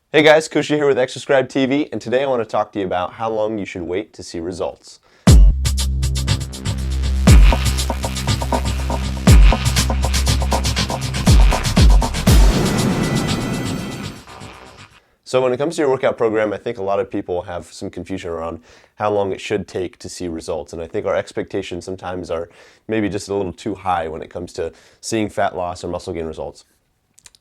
Hey guys, Kusha here with Exerscribe TV, and today I want to talk to you about how long you should wait to see results. So when it comes to your workout program, I think a lot of people have some confusion around how long it should take to see results. And I think our expectations sometimes are maybe just a little too high when it comes to seeing fat loss or muscle gain results.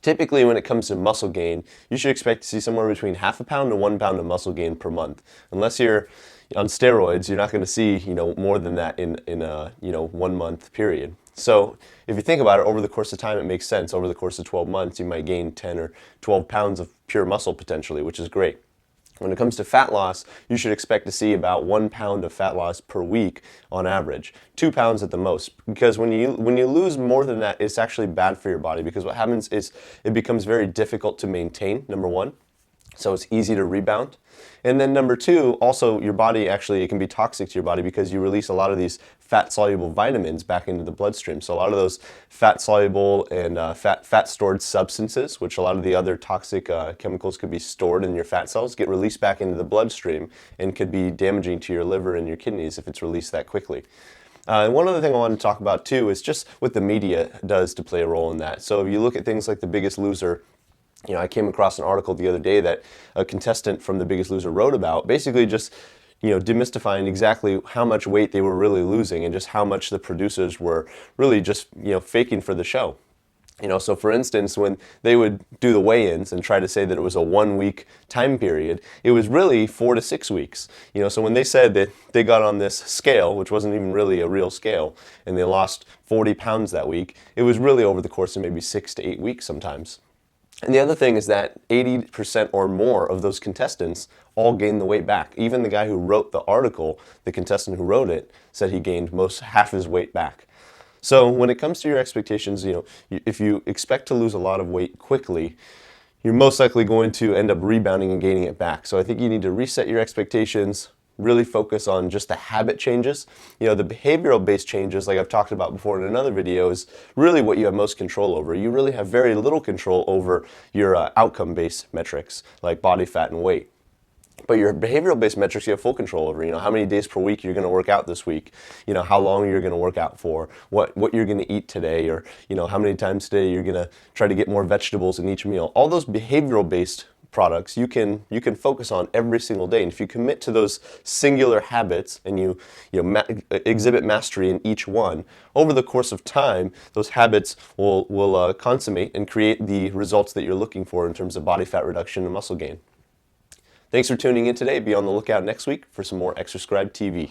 Typically, when it comes to muscle gain, you should expect to see somewhere between half a pound to 1 pound of muscle gain per month. Unless you're on steroids, you're not going to see more than that in a 1 month period. So if you think about it, over the course of time, it makes sense. Over the course of 12 months, you might gain 10 or 12 pounds of pure muscle potentially, which is great. When it comes to fat loss, you should expect to see about 1 pound of fat loss per week on average, 2 pounds at the most. Because when you lose more than that, it's actually bad for your body. Because what happens is it becomes very difficult to maintain. Number one, so it's easy to rebound. And then number two, also your body actually, it can be toxic to your body because you release a lot of these fat soluble vitamins back into the bloodstream. So a lot of those fat soluble and fat stored substances, which a lot of the other toxic chemicals could be stored in your fat cells, get released back into the bloodstream and could be damaging to your liver and your kidneys if it's released that quickly. And one other thing I want to talk about too is just what the media does to play a role in that. So if you look at things like The Biggest Loser, I came across an article the other day that a contestant from The Biggest Loser wrote about, basically just, demystifying exactly how much weight they were really losing and just how much the producers were really just, faking for the show. So for instance, when they would do the weigh-ins and try to say that it was a 1 week time period, it was really 4 to 6 weeks. So when they said that they got on this scale, which wasn't even really a real scale, and they lost 40 pounds that week, it was really over the course of maybe 6 to 8 weeks sometimes. And the other thing is that 80% or more of those contestants all gained the weight back. Even the guy who wrote the article, the contestant who wrote it, said he gained half his weight back. So when it comes to your expectations, if you expect to lose a lot of weight quickly, you're most likely going to end up rebounding and gaining it back. So I think you need to reset your expectations, really focus on just the habit changes. The behavioral based changes, like I've talked about before in another video, is really what you have most control over. You really have very little control over your outcome based metrics like body fat and weight. But your behavioral based metrics you have full control over. How many days per week you're going to work out this week, how long you're going to work out for, what you're going to eat today, or how many times today you're going to try to get more vegetables in each meal. All those behavioral based products you can focus on every single day, and if you commit to those singular habits and you exhibit mastery in each one over the course of time, those habits will consummate and create the results that you're looking for in terms of body fat reduction and muscle gain. Thanks for tuning in today. Be on the lookout next week for some more Exerscribe TV.